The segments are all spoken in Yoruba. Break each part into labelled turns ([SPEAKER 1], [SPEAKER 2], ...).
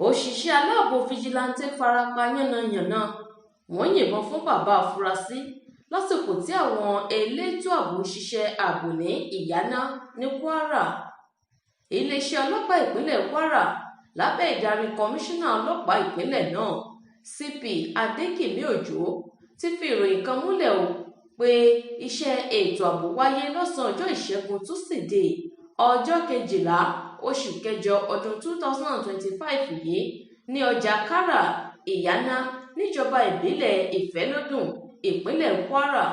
[SPEAKER 1] òṣìṣẹ́ aláàbò fìjìláńtẹ́ farapa yánnayànna wọ́n yìnbọn fún bàbá afurasí lásìkò tí àwọn elétò ààbò ń ṣiṣẹ́ ààbò ní ìyáná ní Kwara. Iléeṣẹ́ ọlọ́pàá ìpínlẹ̀ Kwara lábẹ́ ìdarí kọmíṣánná ọlọ́pàá ìpínlẹ̀ náà CP Adékìmí Òjó ti fi ìròyìn kan múlẹ̀ pé iṣẹ́ ètò ààbò wáyé lọ́sàn-án ọjọ́ Ìṣẹ́gun Túsídéé ọjọ́ 12 oṣù kẹjọ ọdún 2025 yìí ní ọjà Kárà Ìyáná níjọba ìbílẹ̀ Ìfẹ́lódùn ìpínlẹ̀ Kwara,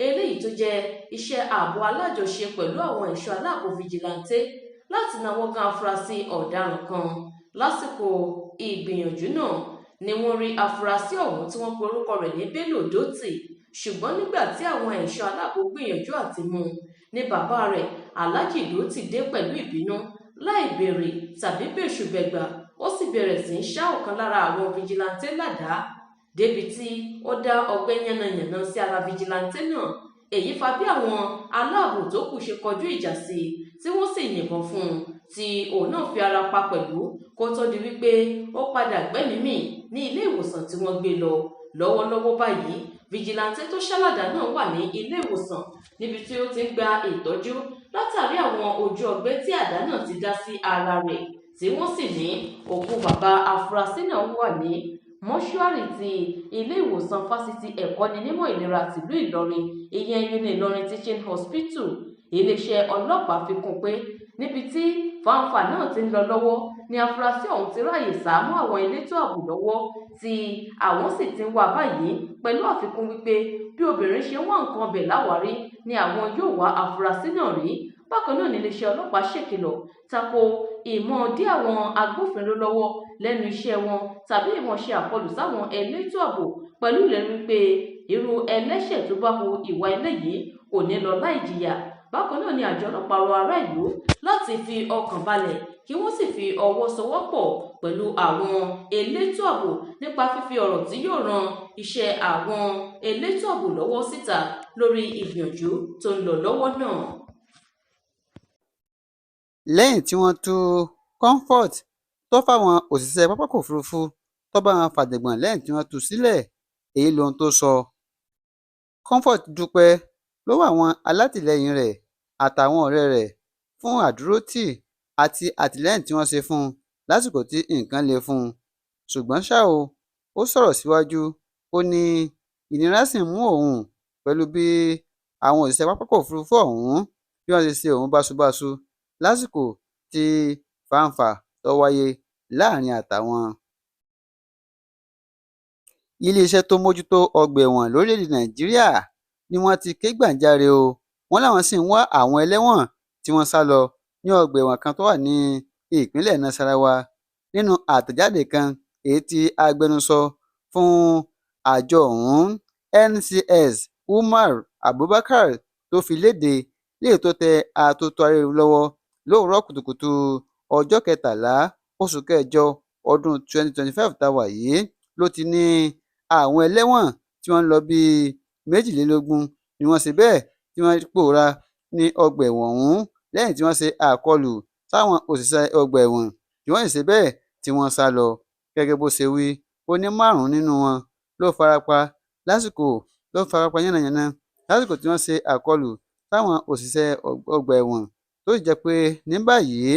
[SPEAKER 1] eléyìí tó jẹ́ iṣẹ́ ààbò alájọṣe pẹ̀lú àwọn ẹ̀ṣọ́ aláàbò fìjìláńtẹ́ láti náwó gan afurasí ọ̀daràn kan. Lásìkò ìgbìyànjú náà ni wọ́n rí afurasí ọ̀hún tí wọ́n pe orúkọ rẹ̀ ní Bello Dotty, ṣùgbọ́n nígbà tí àwọn ẹ̀ṣọ́ aláàbò gbìyànjú àti mú un ní bàbá rẹ̀ Alhaji Dotty dé pẹ̀lú ìbínú láì béèrè tàbí bẹ́ṣùbẹ̀gbà, ó sì bẹ̀rẹ̀ sí í ṣá ọ̀kan lára àwọn fìjìláńtẹ́ ládàá débi tí ó dá ọgbẹ́ yánnayànna sí ara fìjìláńtẹ́ náà. Èyí fa bí àwọn aláàbò tó kù ṣe kọjú ìjà sí i tí wọ́n sì yìnbọn fún un tí òun náà fi ara pa pẹ̀lú kó tó di wípé ó padà gbẹ́mìí mì ní ilé ìwòsàn tí wọ́n gbé lọ. Lọ́wọ́lọ́wọ́ báyìí fìjìláńtẹ́ tó ṣálàdá náà wà ní ilé ìwòsàn níbi tí ó ti ń gba ìtọ́jú látàrí àwọn ojú ọgbẹ́ tí àdá náà ti dá sí ara rẹ̀, tí wọ́n sì ní òkú bàbá afurasí náà wà ní mọ́ṣúárì ti ilé ìwòsàn fásitì ẹ̀kọ́ni nímọ̀ ìlera tìlú Ìlọrin, ìyẹn Uni Ìlọrin Teaching Hospital. Iléeṣẹ́ ọlọ́pàá fi kún pé níbi tí fàǹfà náà ti ń lọ lọ́wọ́ ni afurasí ọ̀hún ti ráàyè sá mọ́ àwọn elétò ààbò lọ́wọ́ tí àwọn sì ti ń wá báyìí, pẹ̀lú àfikún wípé bí obìnrin ṣe ń wá nǹkan ọbẹ̀ láwárí ni àwọn yóò wá afurasí náà rí. Bákan náà ni iléeṣẹ́ ọlọ́pàá ṣèkìlọ̀ tako ìmọ̀ dí àwọn agbófinró lọ́wọ́ lẹ́nu iṣẹ́ wọn tàbí ìmọ̀ ṣe àkọlù sáwọn elétò ààbò, pẹ̀lú ìlérí wípé irú ẹlẹ́ṣẹ̀ tó bá hu ìwà eléyìí kò ní lọ láì jìyà. Bákan náà ni àjọ ọlọ́pàá rọ ará ìlú láti fi ọkàn balẹ̀ kí wọ́n sì fi ọwọ́ sowọ́pọ̀ pẹ̀lú àwọn elétò ààbò nípa fífi ọ̀rọ̀ tí yóò ran iṣẹ́ àwọn elétò ààbò lọ́wọ́ síta lórí ìgbìyànjú tó ń lọ lọ́wọ́ náà.
[SPEAKER 2] Lẹ́yìn tí wọ́n tú Comfort tó fáwọn òṣìṣẹ́ pápákọ̀ òfurufú tó bá wọn fàjàngbọ̀n lẹ́yìn tí wọ́n tú sílẹ̀, èyí lohun tó sọ. Comfort dúpẹ́ lọ́wọ́ àwọn alátìlẹyìn rẹ̀ àtàwọn ọ̀rẹ́ rẹ̀ fún àdúrótì àti àtìlẹ́yìn tí wọ́n ṣe fún un lásìkò tí nǹkan le fún un. Ṣùgbọ́n ṣá o, ó sọ̀rọ̀ síwájú, ó ní ìnira ṣì ń mú òun pẹ̀lú bí àwọn òṣìṣẹ́ pápákọ̀ òfurufú ọ̀hún bí wọ́n ṣe ṣe òun báṣubàṣu lásìkò tí fàǹfà tó wáyé láàrin àtàwọn. Iléeṣẹ́ tó mójútó ọgbà ẹ̀wọ̀n lórílẹ̀‐èdè Nàìjíríà ni wọ́n ti ké gbàjarè o, wọ́n láwọn sì ń wá àwọn ẹlẹ́wọ̀n tí wọ́n sá lọ ní ọgbà ẹ̀wọ̀n kan tó wà ní ìpínlẹ̀ Nasarawa. Nínú àtẹ̀jáde kan èyí tí agbẹnusọ fún àjọ ọ̀hún NCS Umar Abubakar tó fi léde léyìí tó tẹ atótó arére lọ́wọ́ lówùúrọ̀ kùtùkùtù ọjọ́ 13 oṣù kẹjọ ọdún 2025 tá a wà yìí ló ti ní àwọn ẹlẹ́wọ̀n tí wọ́n ń lọ bíi 22 ni wọ́n ṣe bẹ́ẹ̀ tí wọ́n pòórá ní ọgbà ẹ̀wọ̀n ọ̀hún lẹ́yìn tí wọ́n ṣe àkọlù sáwọn òṣìṣẹ́ ọgbà ẹ̀wọ̀n tí wọ́n ṣe bẹ́ẹ̀ tí wọ́n sá lọ. Gẹ́gẹ́ bó ṣe wí, ó ní 5 nínú wọn ló farapa yánnayànna lásìkò tí wọ́n ṣe àkọlù sáwọn òṣìṣẹ́ ọgbà ẹ̀wọ̀n, tó sì jẹ́ pé ní báyìí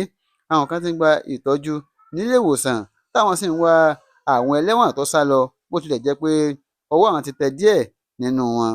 [SPEAKER 2] àwọn kan ti ń gba ìtọ́jú nílé ìwòsàn táwọn sì ń wá àwọn ẹlẹ́wọ̀n tó sá lọ, bó tilẹ̀ jẹ́ pé ọwọ́ àwọn ti tẹ díẹ̀ nínú wọn.